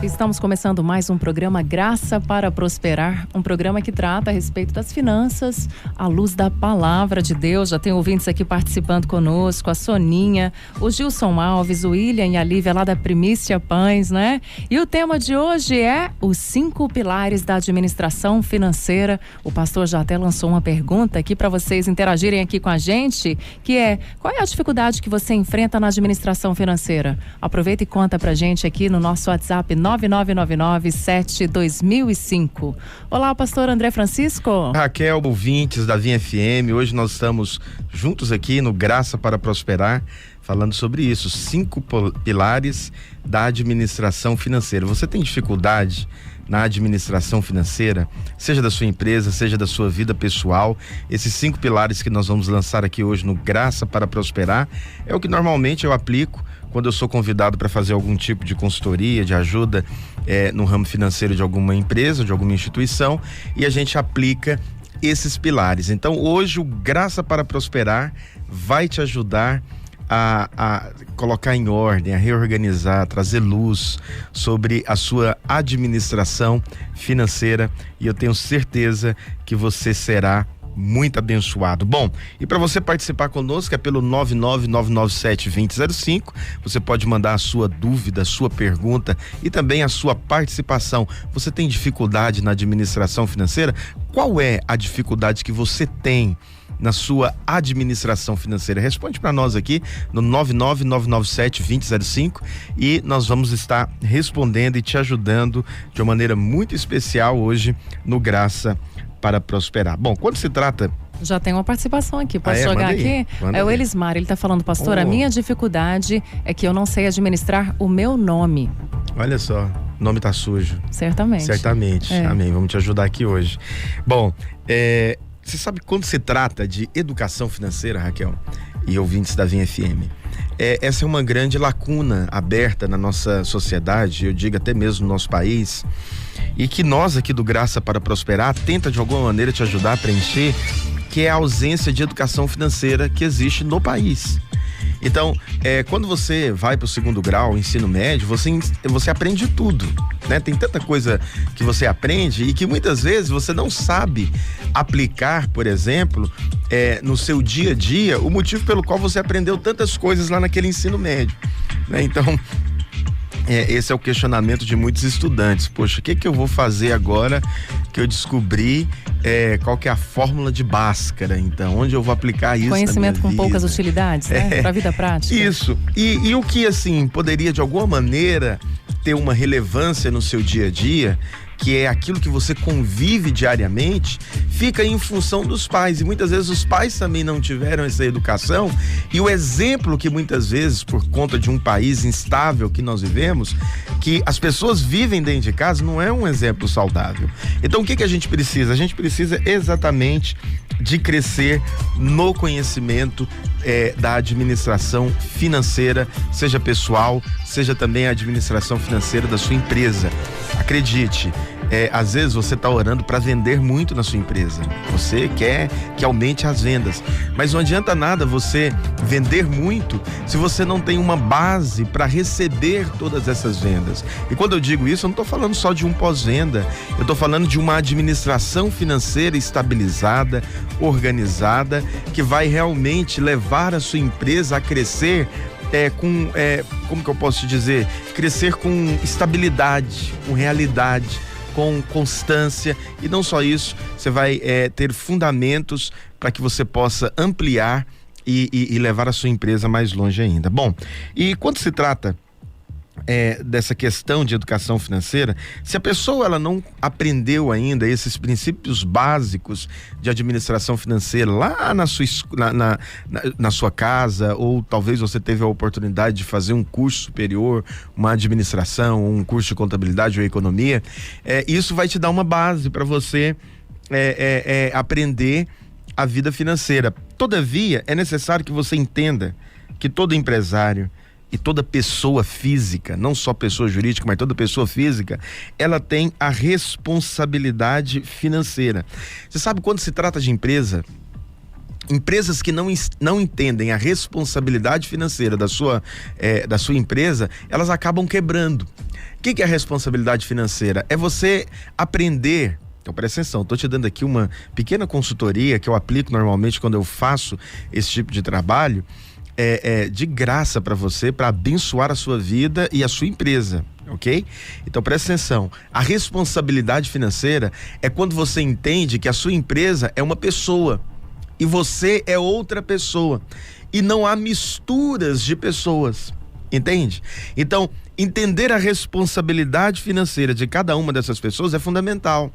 Estamos começando mais um programa Graça para Prosperar, um programa que trata a respeito das finanças à luz da palavra de Deus. Já tem ouvintes aqui participando conosco, a Soninha, o Gilson Alves, o William e a Lívia lá da Primícia Pães, né? E o tema de hoje é os 5 pilares da administração financeira. O pastor já até lançou uma pergunta aqui para vocês interagirem aqui com a gente, que é: qual é a dificuldade que você enfrenta na administração financeira? Aproveita e conta pra gente aqui no nosso WhatsApp 9999-7-2005. Olá, pastor André Francisco. Raquel, ouvintes da Vinha FM, hoje nós estamos juntos aqui no Graça para Prosperar, falando sobre isso, 5 pilares da administração financeira. Você tem dificuldade na administração financeira, seja da sua empresa, seja da sua vida pessoal? Esses 5 pilares que nós vamos lançar aqui hoje no Graça para Prosperar é o que normalmente eu aplico quando eu sou convidado para fazer algum tipo de consultoria, de ajuda no ramo financeiro de alguma empresa, de alguma instituição, e a gente aplica esses pilares. Então hoje o Graça para Prosperar vai te ajudar a colocar em ordem, a reorganizar, a trazer luz sobre a sua administração financeira, e eu tenho certeza que você será muito abençoado. Bom, e para você participar conosco é pelo 99997-2005. Você pode mandar a sua dúvida, a sua pergunta e também a sua participação. Você tem dificuldade na administração financeira? Qual é a dificuldade que você tem na sua administração financeira? Responde para nós aqui no 99997-2005 e nós vamos estar respondendo e te ajudando de uma maneira muito especial hoje no Graça para Prosperar. Bom, quando se trata... Já tem uma participação aqui, posso jogar aqui? É o Elismar, ele está falando: pastor, a minha dificuldade é que eu não sei administrar o meu nome. Olha só, o nome tá sujo. Certamente. Amém, vamos te ajudar aqui hoje. Bom, você sabe, quando se trata de educação financeira, Raquel e ouvintes da Vinha FM, essa é uma grande lacuna aberta na nossa sociedade, eu digo até mesmo no nosso país, e que nós aqui do Graça para Prosperar tenta de alguma maneira te ajudar a preencher, que é a ausência de educação financeira que existe no país. Então, quando você vai para o 2º grau, ensino médio, você aprende tudo, né? Tem tanta coisa que você aprende e que muitas vezes você não sabe aplicar, por exemplo, no seu dia a dia, o motivo pelo qual você aprendeu tantas coisas lá naquele ensino médio, né? Então, esse é o questionamento de muitos estudantes. Poxa, o que eu vou fazer agora que eu descobri qual que é a fórmula de Bhaskara? Então, onde eu vou aplicar isso? Conhecimento com poucas utilidades, né? Para a vida prática. Isso. E o que, assim, poderia de alguma maneira ter uma relevância no seu dia a dia, que é aquilo que você convive diariamente, fica em função dos pais, e muitas vezes os pais também não tiveram essa educação, e o exemplo que muitas vezes, por conta de um país instável que nós vivemos, que as pessoas vivem dentro de casa, não é um exemplo saudável. Então o que a gente precisa? A gente precisa exatamente de crescer no conhecimento da administração financeira, seja pessoal, seja também a administração financeira da sua empresa. Acredite, às vezes você está orando para vender muito na sua empresa, você quer que aumente as vendas, mas não adianta nada você vender muito se você não tem uma base para receber todas essas vendas. E quando eu digo isso, eu não estou falando só de um pós-venda, eu estou falando de uma administração financeira estabilizada, organizada, que vai realmente levar a sua empresa a crescer como que eu posso te dizer? Crescer com estabilidade, com realidade, com constância, e não só isso, você vai ter fundamentos para que você possa ampliar e levar a sua empresa mais longe ainda. Bom, e quando se trata dessa questão de educação financeira, se a pessoa ela não aprendeu ainda esses princípios básicos de administração financeira lá na sua casa, ou talvez você teve a oportunidade de fazer um curso superior, uma administração, um curso de contabilidade ou economia, isso vai te dar uma base para você aprender a vida financeira. Todavia, é necessário que você entenda que todo empresário e toda pessoa física, não só pessoa jurídica, mas toda pessoa física, ela tem a responsabilidade financeira. Você sabe, quando se trata de empresas que não entendem a responsabilidade financeira da sua empresa, elas acabam quebrando. O que é a responsabilidade financeira? É você aprender. Então presta atenção, estou te dando aqui uma pequena consultoria que eu aplico normalmente quando eu faço esse tipo de trabalho, de graça para você, para abençoar a sua vida e a sua empresa, ok? Então presta atenção, a responsabilidade financeira é quando você entende que a sua empresa é uma pessoa e você é outra pessoa e não há misturas de pessoas, entende? Então, entender a responsabilidade financeira de cada uma dessas pessoas é fundamental,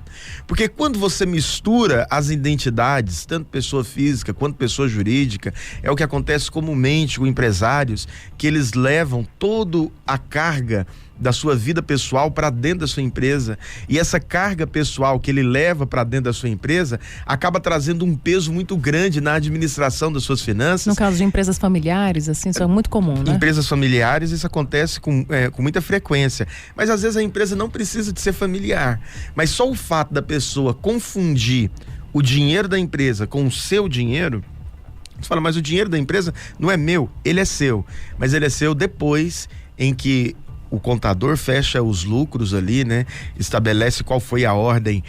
porque quando você mistura as identidades, tanto pessoa física quanto pessoa jurídica, é o que acontece comumente com empresários, que eles levam toda a carga da sua vida pessoal para dentro da sua empresa, e essa carga pessoal que ele leva para dentro da sua empresa acaba trazendo um peso muito grande na administração das suas finanças. No caso de empresas familiares, assim, isso é muito comum, né? Empresas familiares, isso acontece com muita frequência, mas às vezes a empresa não precisa de ser familiar, mas só o fato da pessoa confundir o dinheiro da empresa com o seu dinheiro. Você fala, mas o dinheiro da empresa não é meu, ele é seu, mas ele é seu depois em que o contador fecha os lucros ali, né? Estabelece qual foi a ordem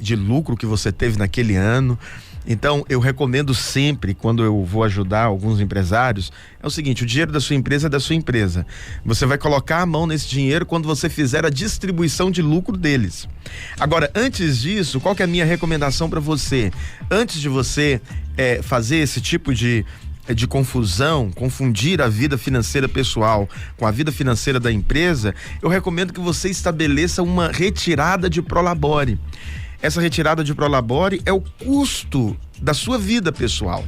de lucro que você teve naquele ano. Então, eu recomendo sempre, quando eu vou ajudar alguns empresários, é o seguinte: o dinheiro da sua empresa é da sua empresa. Você vai colocar a mão nesse dinheiro quando você fizer a distribuição de lucro deles. Agora, antes disso, qual que é a minha recomendação para você? Antes de você fazer esse tipo de confusão, confundir a vida financeira pessoal com a vida financeira da empresa, eu recomendo que você estabeleça uma retirada de prolabore. Essa retirada de prolabore é o custo da sua vida pessoal.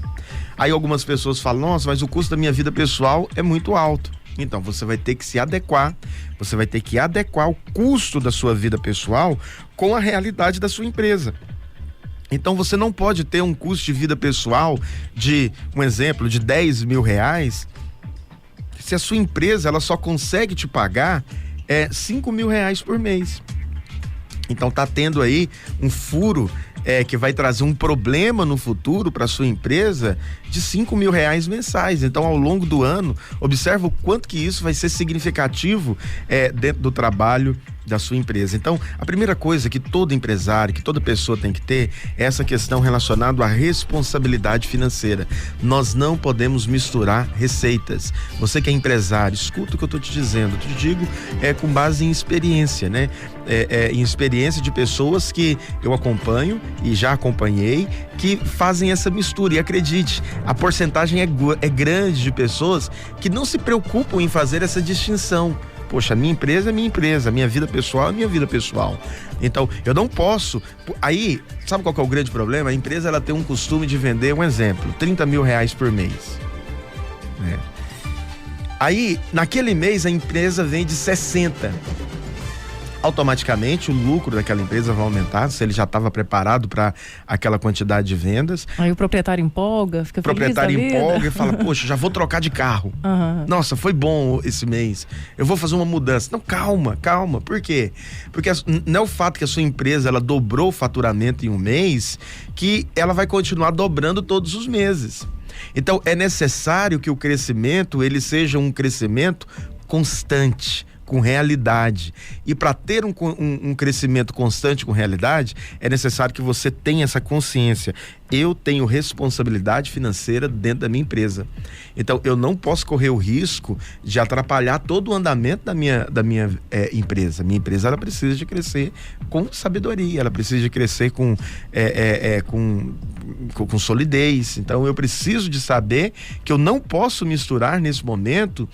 Aí algumas pessoas falam, nossa, mas o custo da minha vida pessoal é muito alto. Então você vai ter que se adequar, você vai ter que adequar o custo da sua vida pessoal com a realidade da sua empresa. Então você não pode ter um custo de vida pessoal de, um exemplo, de 10 mil reais, se a sua empresa ela só consegue te pagar 5 mil reais por mês. Então tá tendo aí um furo que vai trazer um problema no futuro para sua empresa de 5 mil reais mensais. Então, ao longo do ano, observa o quanto que isso vai ser significativo dentro do trabalho da sua empresa. Então, a primeira coisa que todo empresário, que toda pessoa tem que ter é essa questão relacionada à responsabilidade financeira. Nós não podemos misturar receitas. Você que é empresário, escuta o que eu estou te dizendo. Eu te digo com base em experiência, né? Em experiência de pessoas que eu acompanho e já acompanhei, que fazem essa mistura. E acredite, a porcentagem é grande de pessoas que não se preocupam em fazer essa distinção. Poxa, minha empresa é minha empresa, minha vida pessoal é minha vida pessoal. Então, eu não posso... Aí, sabe qual que é o grande problema? A empresa, ela tem um costume de vender, um exemplo, 30 mil reais por mês. Aí, naquele mês, a empresa vende 60. Automaticamente o lucro daquela empresa vai aumentar, se ele já estava preparado para aquela quantidade de vendas. Aí o proprietário empolga, fica feliz da vida. O proprietário empolga e fala, poxa, já vou trocar de carro. Nossa, foi bom esse mês, eu vou fazer uma mudança. Não, calma, por quê? Porque não é o fato que a sua empresa ela dobrou o faturamento em um mês que ela vai continuar dobrando todos os meses. Então é necessário que o crescimento ele seja um crescimento constante, com realidade. E para ter um crescimento constante com realidade, é necessário que você tenha essa consciência. Eu tenho responsabilidade financeira dentro da minha empresa. Então, eu não posso correr o risco de atrapalhar todo o andamento da minha empresa. Minha empresa, ela precisa de crescer com sabedoria, ela precisa de crescer com solidez. Então, eu preciso de saber que eu não posso misturar nesse momento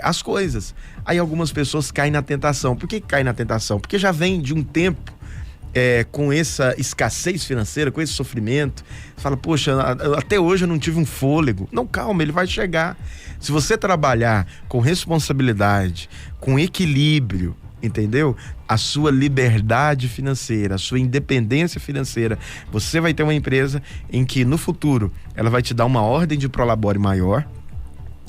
as coisas. Aí algumas pessoas caem na tentação. Por que caem na tentação? Porque já vem de um tempo com essa escassez financeira, com esse sofrimento. Fala, poxa, até hoje eu não tive um fôlego. Não, calma, ele vai chegar. Se você trabalhar com responsabilidade, com equilíbrio, entendeu? A sua liberdade financeira, a sua independência financeira, você vai ter uma empresa em que no futuro ela vai te dar uma ordem de prolabore maior.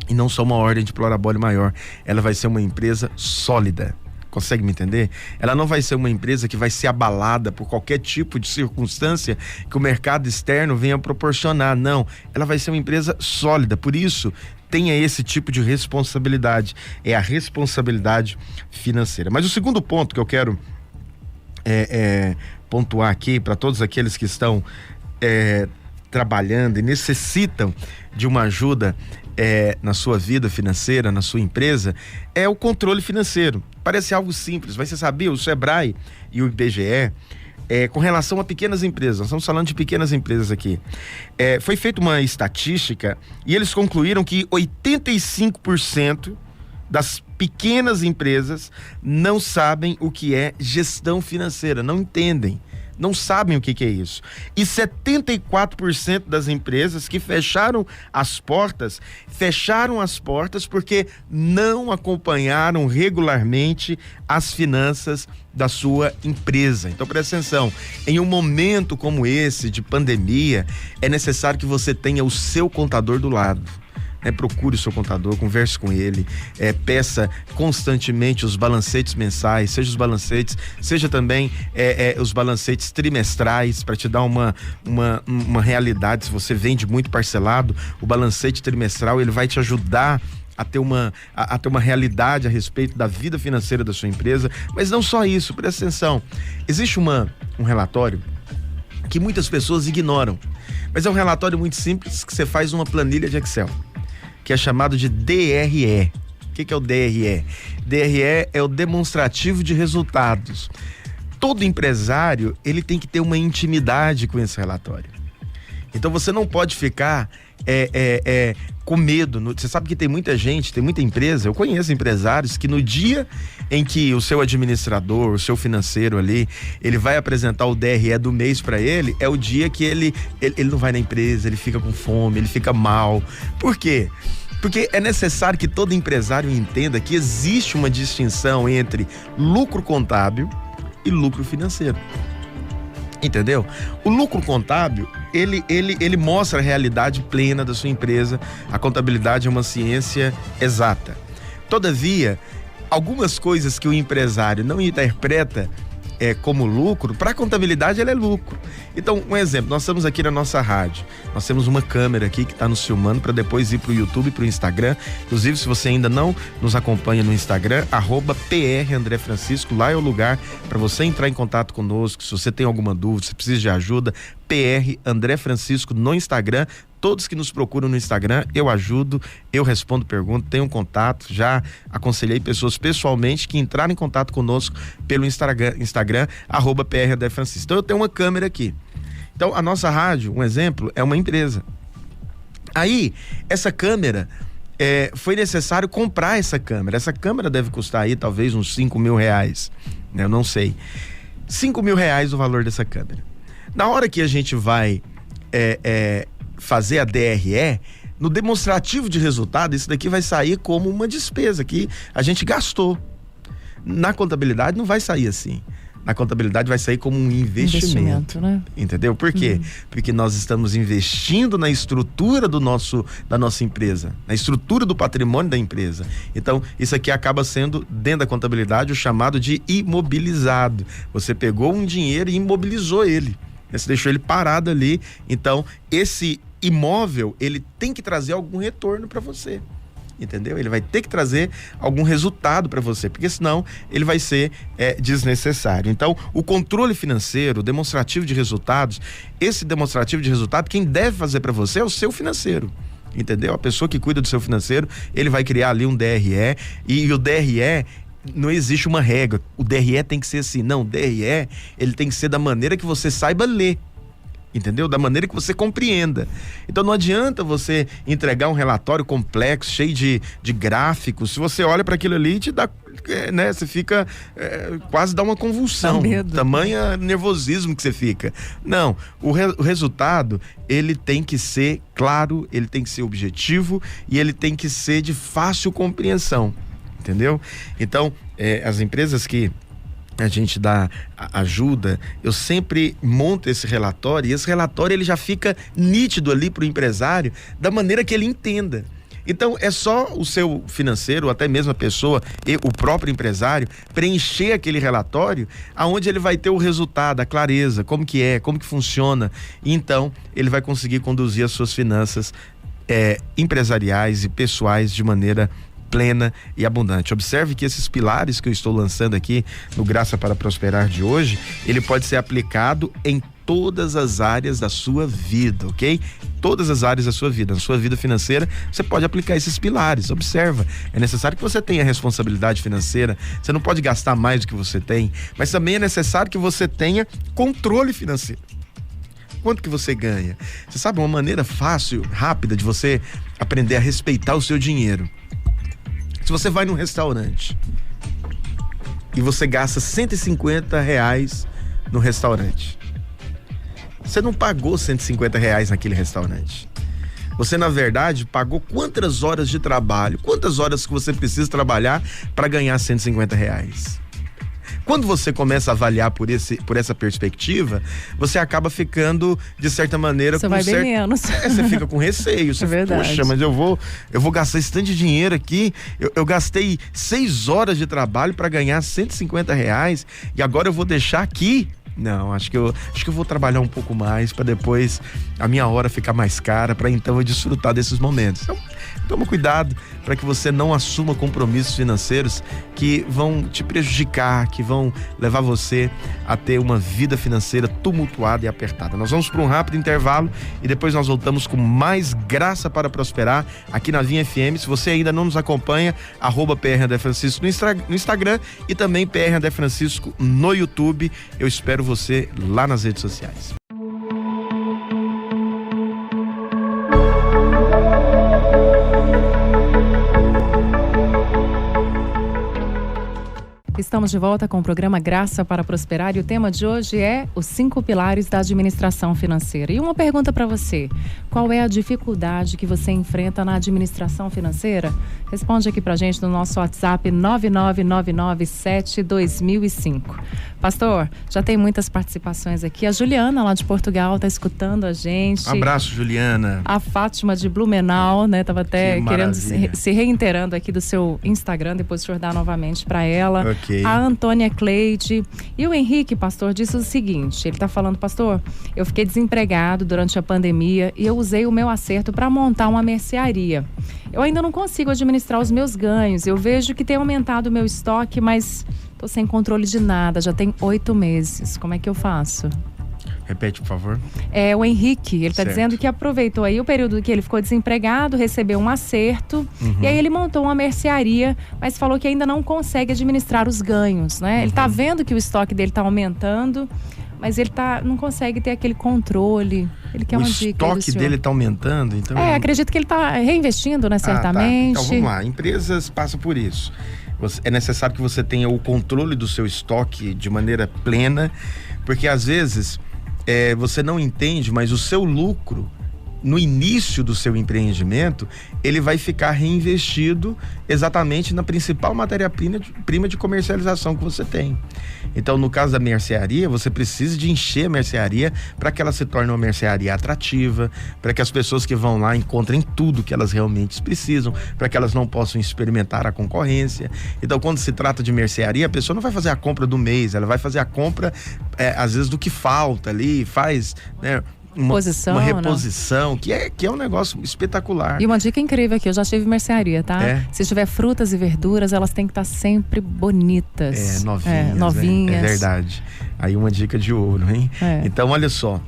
e não só uma ordem de prolabore maior. Ela vai ser uma empresa sólida. Consegue me entender? Ela não vai ser uma empresa que vai ser abalada por qualquer tipo de circunstância que o mercado externo venha proporcionar. Não, ela vai ser uma empresa sólida. Por isso, tenha esse tipo de responsabilidade. É a responsabilidade financeira. Mas o segundo ponto que eu quero pontuar aqui para todos aqueles que estão trabalhando e necessitam de uma ajuda na sua vida financeira, na sua empresa, é o controle financeiro. Parece algo simples, mas você sabia, o Sebrae e o IBGE, com relação a pequenas empresas, nós estamos falando de pequenas empresas aqui, foi feita uma estatística e eles concluíram que 85% das pequenas empresas não sabem o que é gestão financeira, não entendem. Não sabem o que é isso. E 74% das empresas que fecharam as portas porque não acompanharam regularmente as finanças da sua empresa. Então presta atenção, em um momento como esse de pandemia, é necessário que você tenha o seu contador do lado. Procure o seu contador, converse com ele, peça constantemente os balancetes mensais, seja os balancetes, seja também os balancetes trimestrais, para te dar uma realidade. Se você vende muito parcelado, o balancete trimestral ele vai te ajudar a ter uma realidade a respeito da vida financeira da sua empresa. Mas não só isso, presta atenção, existe um relatório que muitas pessoas ignoram, mas é um relatório muito simples que você faz numa planilha de Excel, que é chamado de DRE. O que é o DRE? DRE é o demonstrativo de resultados. Todo empresário, ele tem que ter uma intimidade com esse relatório. Então você não pode ficar com medo. Você sabe que tem muita gente, tem muita empresa, eu conheço empresários que no dia em que o seu administrador, o seu financeiro ali, ele vai apresentar o DRE do mês para ele, é o dia que ele não vai na empresa, ele fica com fome, ele fica mal. Por quê? Porque é necessário que todo empresário entenda que existe uma distinção entre lucro contábil e lucro financeiro. Entendeu? O lucro contábil, ele mostra a realidade plena da sua empresa. A contabilidade é uma ciência exata. Todavia, algumas coisas que o empresário não interpreta como lucro, para a contabilidade ela é lucro. Então, um exemplo, nós estamos aqui na nossa rádio, nós temos uma câmera aqui que está nos filmando para depois ir para o YouTube e para o Instagram. Inclusive, se você ainda não nos acompanha no Instagram, @PR André Francisco, lá é o lugar para você entrar em contato conosco. Se você tem alguma dúvida, se precisa de ajuda, PR André Francisco no Instagram. Todos que nos procuram no Instagram, eu ajudo, eu respondo perguntas, tenho um contato, já aconselhei pessoas pessoalmente que entraram em contato conosco pelo Instagram @PR André Francisco. Então eu tenho uma câmera aqui. Então a nossa rádio, um exemplo, é uma empresa. Aí, essa câmera, foi necessário comprar essa câmera. Essa câmera deve custar aí talvez uns R$5.000, né? Eu não sei. R$5.000 o valor dessa câmera. Na hora que a gente vai fazer a DRE, no demonstrativo de resultado, isso daqui vai sair como uma despesa que a gente gastou. Na contabilidade não vai sair assim. Na contabilidade vai sair como um investimento, né? Entendeu? Por quê? Porque nós estamos investindo na estrutura da nossa empresa, na estrutura do patrimônio da empresa. Então, isso aqui acaba sendo, dentro da contabilidade, o chamado de imobilizado. Você pegou um dinheiro e imobilizou ele. Você deixou ele parado ali. Então, esse imóvel, ele tem que trazer algum retorno para você. Entendeu? Ele vai ter que trazer algum resultado para você, porque senão ele vai ser desnecessário. Então, o controle financeiro, o demonstrativo de resultados, esse demonstrativo de resultado, quem deve fazer para você é o seu financeiro. Entendeu? A pessoa que cuida do seu financeiro, ele vai criar ali um DRE, e o DRE, não existe uma regra, o DRE tem que ser assim. Não, o DRE, ele tem que ser da maneira que você saiba ler. Entendeu? Da maneira que você compreenda. Então não adianta você entregar um relatório complexo, cheio de gráficos. Se você olha para aquilo ali, te dá, né? Você fica, quase dá uma convulsão. Tamanho nervosismo que você fica. Não, o resultado, ele tem que ser claro, ele tem que ser objetivo e ele tem que ser de fácil compreensão. Entendeu? Então, as empresas que a gente dá ajuda, eu sempre monto esse relatório, e esse relatório ele já fica nítido ali para o empresário, da maneira que ele entenda. Então é só o seu financeiro, ou até mesmo a pessoa, e o próprio empresário, preencher aquele relatório, aonde ele vai ter o resultado, a clareza, como que funciona, e então ele vai conseguir conduzir as suas finanças empresariais e pessoais de maneira plena e abundante. Observe que esses pilares que eu estou lançando aqui no Graça para Prosperar de hoje, ele pode ser aplicado em todas as áreas da sua vida, ok? Todas as áreas da sua vida. Na sua vida financeira, você pode aplicar esses pilares. Observa, é necessário que você tenha responsabilidade financeira, você não pode gastar mais do que você tem, mas também é necessário que você tenha controle financeiro. Quanto que você ganha? Você sabe uma maneira fácil, rápida de você aprender a respeitar o seu dinheiro? Se você vai num restaurante e você gasta R$150 no restaurante, você não pagou R$150 naquele restaurante. Você, na verdade, pagou quantas horas de trabalho, quantas horas que você precisa trabalhar para ganhar R$150. Quando você começa a avaliar por essa perspectiva, você acaba ficando, de certa maneira, você vai bem menos. Você fica com receio. Você verdade. Poxa, mas eu vou gastar esse tanto de dinheiro aqui. Eu gastei 6 horas de trabalho para ganhar R$150 e agora eu vou deixar aqui. Não, acho que eu vou trabalhar um pouco mais para depois a minha hora ficar mais cara, para então eu desfrutar desses momentos. Então, toma cuidado para que você não assuma compromissos financeiros que vão te prejudicar, que vão levar você a ter uma vida financeira tumultuada e apertada. Nós vamos para um rápido intervalo e depois nós voltamos com mais Graça para Prosperar aqui na Vinha FM. Se você ainda não nos acompanha, @PRAndréFrancisco no Instagram e também PR André Francisco no YouTube. Eu espero você lá nas redes sociais. Estamos de volta com o programa Graça para Prosperar e o tema de hoje é os 5 pilares da administração financeira. E uma pergunta para você: qual é a dificuldade que você enfrenta na administração financeira? Responde aqui pra gente no nosso WhatsApp 999972005. Pastor, já tem muitas participações aqui. A Juliana, lá de Portugal, tá escutando a gente. Um abraço, Juliana. A Fátima de Blumenau, né? Tava até querendo se reiterando aqui do seu Instagram, depois o senhor dá novamente para ela. Okay. A Antônia Cleide. E o Henrique, pastor, disse o seguinte: ele tá falando, pastor, eu fiquei desempregado durante a pandemia e eu usei o meu acerto para montar uma mercearia. Eu ainda não consigo administrar os meus ganhos. Eu vejo que tem aumentado o meu estoque, mas tô sem controle de nada. Já tem 8 meses. Como é que eu faço? Repete, por favor. É o Henrique, ele tá dizendo que aproveitou aí o período que ele ficou desempregado, recebeu um acerto, e aí ele montou uma mercearia, mas falou que ainda não consegue administrar os ganhos, né? Ele tá vendo que o estoque dele tá aumentando, mas ele não consegue ter aquele controle. Ele quer uma dica. O estoque dele tá aumentando, então... acredito que ele tá reinvestindo, né, certamente. Tá. Então vamos lá, empresas passam por isso. É necessário que você tenha o controle do seu estoque de maneira plena, porque às vezes você não entende, mas o seu lucro no início do seu empreendimento, ele vai ficar reinvestido exatamente na principal matéria-prima de comercialização que você tem. Então, no caso da mercearia, você precisa de encher a mercearia para que ela se torne uma mercearia atrativa, para que as pessoas que vão lá encontrem tudo que elas realmente precisam, para que elas não possam experimentar a concorrência. Então, quando se trata de mercearia, a pessoa não vai fazer a compra do mês, ela vai fazer a compra, às vezes, do que falta ali, faz, né, uma reposição, que é um negócio espetacular. E uma dica incrível aqui, eu já tive mercearia, tá? Se tiver frutas e verduras, elas têm que estar sempre bonitas. Novinhas. Né? É verdade. Aí uma dica de ouro, hein? Então, olha só.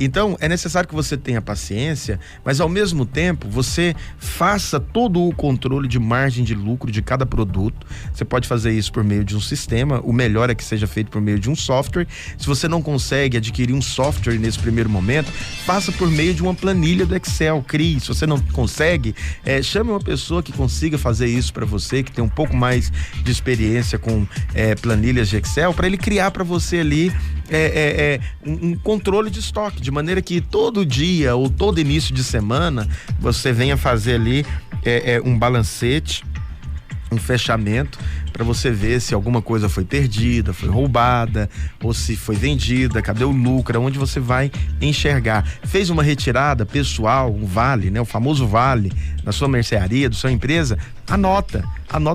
Então, é necessário que você tenha paciência, mas ao mesmo tempo, você faça todo o controle de margem de lucro de cada produto. Você pode fazer isso por meio de um sistema, o melhor é que seja feito por meio de um software. Se você não consegue adquirir um software nesse primeiro momento, faça por meio de uma planilha do Excel, crie. Se você não consegue, chame uma pessoa que consiga fazer isso para você, que tem um pouco mais de experiência com planilhas de Excel, para ele criar para você ali um controle de estoque, de maneira que todo dia ou todo início de semana você venha fazer ali um balancete, um fechamento, para você ver se alguma coisa foi perdida, foi roubada, ou se foi vendida, cadê o lucro, onde você vai enxergar. Fez uma retirada pessoal, um vale, né? O famoso vale da sua mercearia, da sua empresa, anota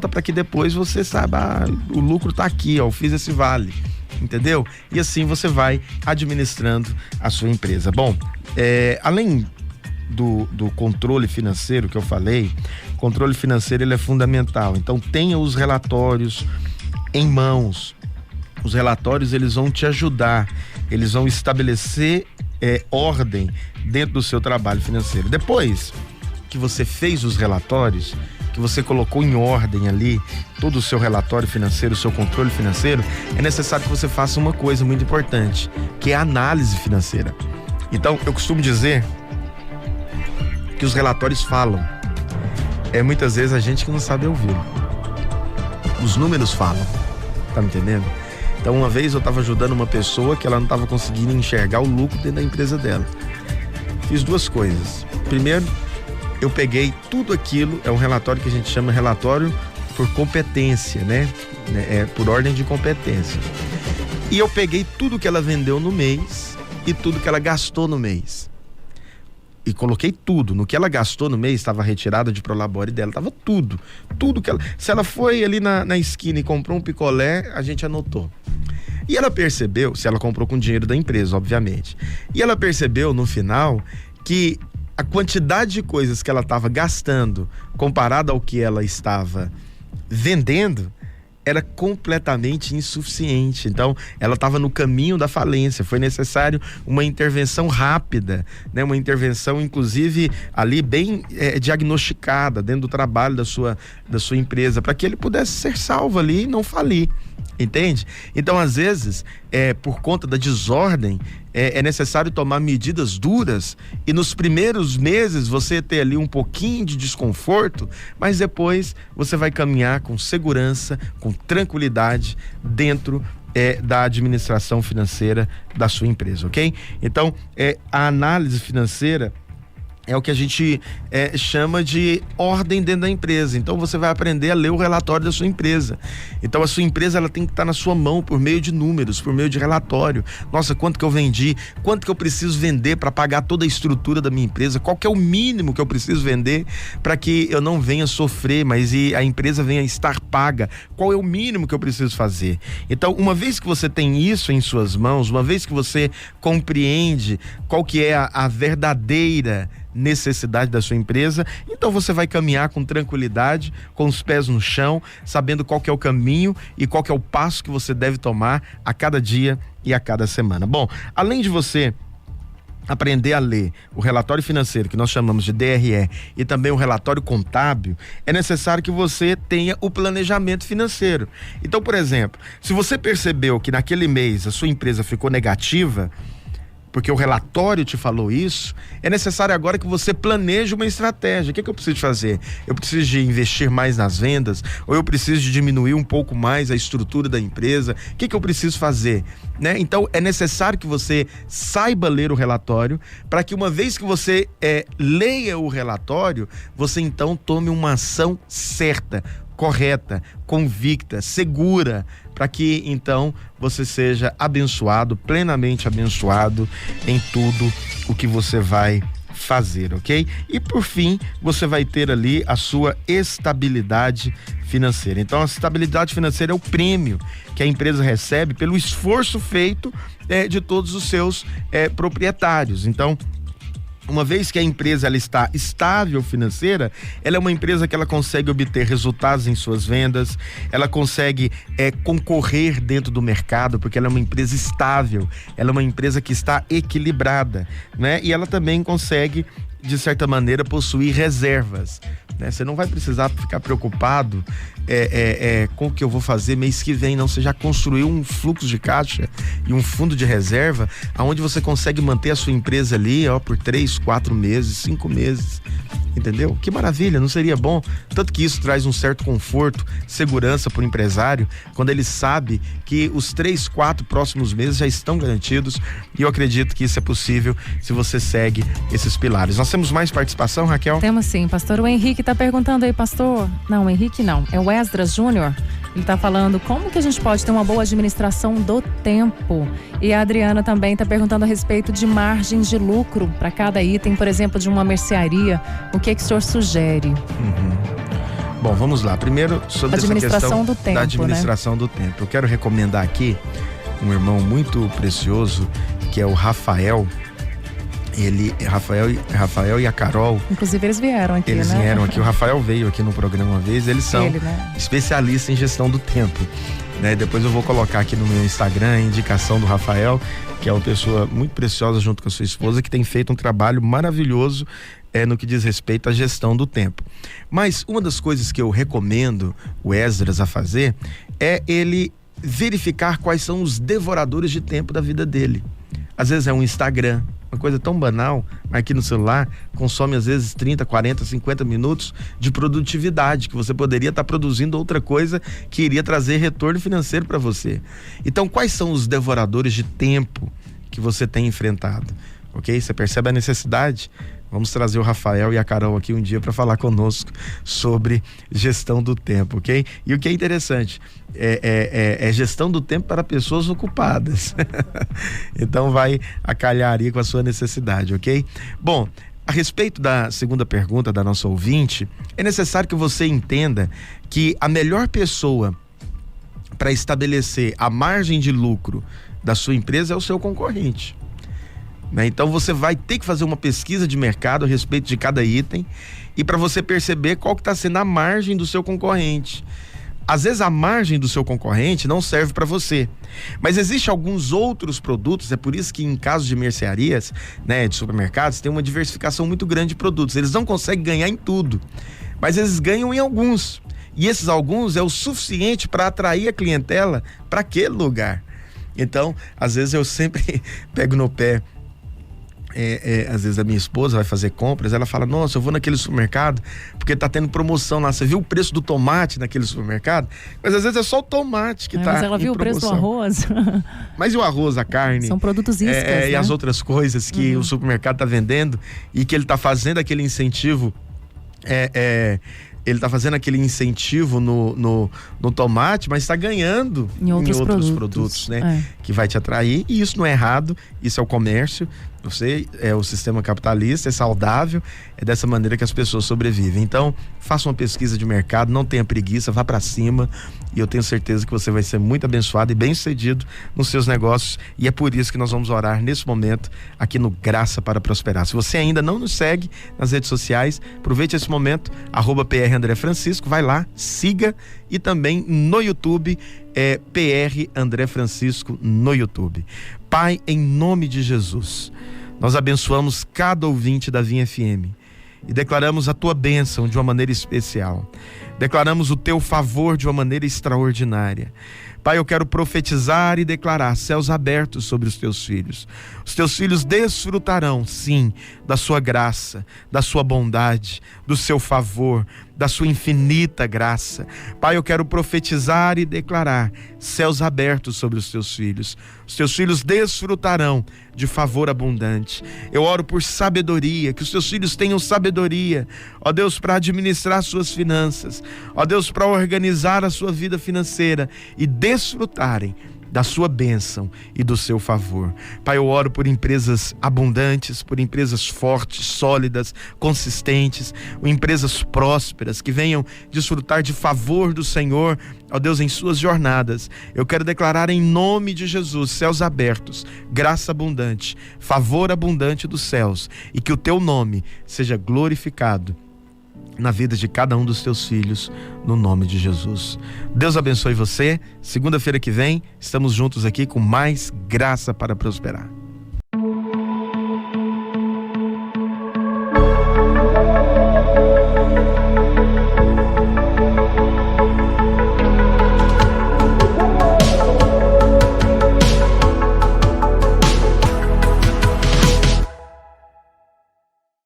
para que depois você saiba, o lucro tá aqui, ó, eu fiz esse vale, entendeu? E assim você vai administrando a sua empresa. Bom, além do controle financeiro que eu falei, o controle financeiro ele é fundamental. Então tenha os relatórios em mãos. Os relatórios eles vão te ajudar, eles vão estabelecer ordem dentro do seu trabalho financeiro. Depois que você fez os relatórios, que você colocou em ordem ali todo o seu relatório financeiro, o seu controle financeiro, é necessário que você faça uma coisa muito importante, que é a análise financeira. Então eu costumo dizer que os relatórios falam. Muitas vezes a gente que não sabe ouvir. Os números falam. Tá me entendendo? Então uma vez eu estava ajudando uma pessoa que ela não estava conseguindo enxergar o lucro dentro da empresa dela. Fiz duas coisas. Primeiro, eu peguei tudo aquilo, é um relatório que a gente chama relatório por competência, né? Por ordem de competência. E eu peguei tudo que ela vendeu no mês e tudo que ela gastou no mês. E coloquei tudo. No que ela gastou no mês, estava retirada de Prolabore dela, estava tudo que ela... Se ela foi ali na esquina e comprou um picolé, a gente anotou. E ela percebeu, se ela comprou com dinheiro da empresa, obviamente. E ela percebeu no final que a quantidade de coisas que ela estava gastando comparada ao que ela estava vendendo era completamente insuficiente. Então ela estava no caminho da falência, foi necessário uma intervenção rápida, né? Uma intervenção inclusive ali bem diagnosticada dentro do trabalho da sua empresa, para que ele pudesse ser salvo ali e não falir, entende? Então às vezes por conta da desordem é necessário tomar medidas duras e nos primeiros meses você ter ali um pouquinho de desconforto, mas depois você vai caminhar com segurança, com tranquilidade dentro da administração financeira da sua empresa, ok? Então a análise financeira é o que a gente chama de ordem dentro da empresa. Então você vai aprender a ler o relatório da sua empresa. Então a sua empresa ela tem que estar na sua mão por meio de números, por meio de relatório. Nossa, quanto que eu vendi? Quanto que eu preciso vender para pagar toda a estrutura da minha empresa? Qual que é o mínimo que eu preciso vender para que eu não venha sofrer, mas a empresa venha estar paga? Qual é o mínimo que eu preciso fazer? Então, uma vez que você tem isso em suas mãos, uma vez que você compreende qual que é a verdadeira necessidade da sua empresa, então você vai caminhar com tranquilidade, com os pés no chão, sabendo qual que é o caminho e qual que é o passo que você deve tomar a cada dia e a cada semana. Bom, além de você aprender a ler o relatório financeiro, que nós chamamos de DRE, e também o relatório contábil, é necessário que você tenha o planejamento financeiro. Então, por exemplo, se você percebeu que naquele mês a sua empresa ficou negativa, porque o relatório te falou isso, é necessário agora que você planeje uma estratégia. O que eu preciso fazer? Eu preciso de investir mais nas vendas? Ou eu preciso de diminuir um pouco mais a estrutura da empresa? O que eu preciso fazer? Né? Então é necessário que você saiba ler o relatório, para que uma vez que você leia o relatório, você então tome uma ação certa, correta, convicta, segura, para que então você seja abençoado, plenamente abençoado em tudo o que você vai fazer, ok? E por fim, você vai ter ali a sua estabilidade financeira. Então a estabilidade financeira é o prêmio que a empresa recebe pelo esforço feito de todos os seus proprietários. Então, uma vez que a empresa ela está estável financeira, ela é uma empresa que ela consegue obter resultados em suas vendas, ela consegue concorrer dentro do mercado, porque ela é uma empresa estável, ela é uma empresa que está equilibrada, né? E ela também consegue, de certa maneira, possuir reservas, né? Você não vai precisar ficar preocupado com o que eu vou fazer mês que vem, não. Você já construiu um fluxo de caixa e um fundo de reserva onde você consegue manter a sua empresa ali por 3, 4 meses, 5 meses, entendeu? Que maravilha, não seria bom? Tanto que isso traz um certo conforto, segurança para o empresário, quando ele sabe que os 3, 4 próximos meses já estão garantidos, e eu acredito que isso é possível se você segue esses pilares. Nós temos mais participação, Raquel? Temos sim, pastor. O Henrique está perguntando aí, pastor. Não, o Henrique não, é o Esdras Júnior. Ele está falando como que a gente pode ter uma boa administração do tempo. E a Adriana também está perguntando a respeito de margens de lucro para cada item, por exemplo, de uma mercearia. O que o senhor sugere? Bom, vamos lá. Primeiro, sobre essa questão do tempo, da administração do tempo. Eu quero recomendar aqui um irmão muito precioso, que é o Rafael. Rafael e a Carol. Inclusive eles vieram aqui, Eles vieram aqui. O Rafael veio aqui no programa uma vez. Eles são especialistas em gestão do tempo. Né? Depois eu vou colocar aqui no meu Instagram a indicação do Rafael, que é uma pessoa muito preciosa junto com a sua esposa, que tem feito um trabalho maravilhoso no que diz respeito à gestão do tempo. Mas uma das coisas que eu recomendo o Esdras a fazer é ele verificar quais são os devoradores de tempo da vida dele. Às vezes é um Instagram, uma coisa tão banal, mas aqui no celular consome às vezes 30, 40, 50 minutos de produtividade, que você poderia estar produzindo outra coisa que iria trazer retorno financeiro para você. Então, quais são os devoradores de tempo que você tem enfrentado? Ok? Você percebe a necessidade? Vamos trazer o Rafael e a Carol aqui um dia para falar conosco sobre gestão do tempo, ok? E o que é interessante é gestão do tempo para pessoas ocupadas. Então vai acalhar aí com a sua necessidade, ok? Bom, a respeito da segunda pergunta da nossa ouvinte, é necessário que você entenda que a melhor pessoa para estabelecer a margem de lucro da sua empresa é o seu concorrente. Então você vai ter que fazer uma pesquisa de mercado a respeito de cada item e para você perceber qual que está sendo a margem do seu concorrente. Às vezes a margem do seu concorrente não serve para você, mas existem alguns outros produtos. É por isso que em casos de mercearias, né, de supermercados, tem uma diversificação muito grande de produtos. Eles não conseguem ganhar em tudo, mas eles ganham em alguns, e esses alguns é o suficiente para atrair a clientela para aquele lugar. Então, às vezes eu sempre pego no pé. Às vezes a minha esposa vai fazer compras, ela fala: nossa, eu vou naquele supermercado porque tá tendo promoção lá. Você viu o preço do tomate naquele supermercado? Mas às vezes é só o tomate que tá mas ela viu promoção. O preço do arroz. Mas e o arroz, a carne? São produtos iscas, né? E as outras coisas que o supermercado tá vendendo e que ele tá fazendo aquele incentivo. Ele tá fazendo aquele incentivo no tomate, mas está ganhando em outros produtos, né? Que vai te atrair, e isso não é errado, isso é o comércio, é o sistema capitalista, é saudável, é dessa maneira que as pessoas sobrevivem. Então, faça uma pesquisa de mercado, não tenha preguiça, vá para cima, e eu tenho certeza que você vai ser muito abençoado e bem sucedido nos seus negócios, e é por isso que nós vamos orar nesse momento aqui no Graça para Prosperar. Se você ainda não nos segue nas redes sociais, aproveite esse momento, @PR André Francisco, vai lá, siga, e também no YouTube, PR André Francisco no YouTube. Pai, em nome de Jesus, nós abençoamos cada ouvinte da Vinha FM e declaramos a tua bênção de uma maneira especial. Declaramos o teu favor de uma maneira extraordinária. Pai, eu quero profetizar e declarar céus abertos sobre os teus filhos. Os teus filhos desfrutarão, sim, da sua graça, da sua bondade, do seu favor, da sua infinita graça. Pai, eu quero profetizar e declarar céus abertos sobre os teus filhos. Os teus filhos desfrutarão de favor abundante. Eu oro por sabedoria, que os teus filhos tenham sabedoria, ó Deus, para administrar suas finanças, ó Deus, para organizar a sua vida financeira e desfrutarem da sua bênção e do seu favor. Pai, eu oro por empresas abundantes, por empresas fortes, sólidas, consistentes, empresas prósperas, que venham desfrutar de favor do Senhor, ó Deus, em suas jornadas. Eu quero declarar em nome de Jesus, céus abertos, graça abundante, favor abundante dos céus, e que o teu nome seja glorificado na vida de cada um dos teus filhos, no nome de Jesus. Deus abençoe você. Segunda-feira que vem estamos juntos aqui com mais Graça para Prosperar.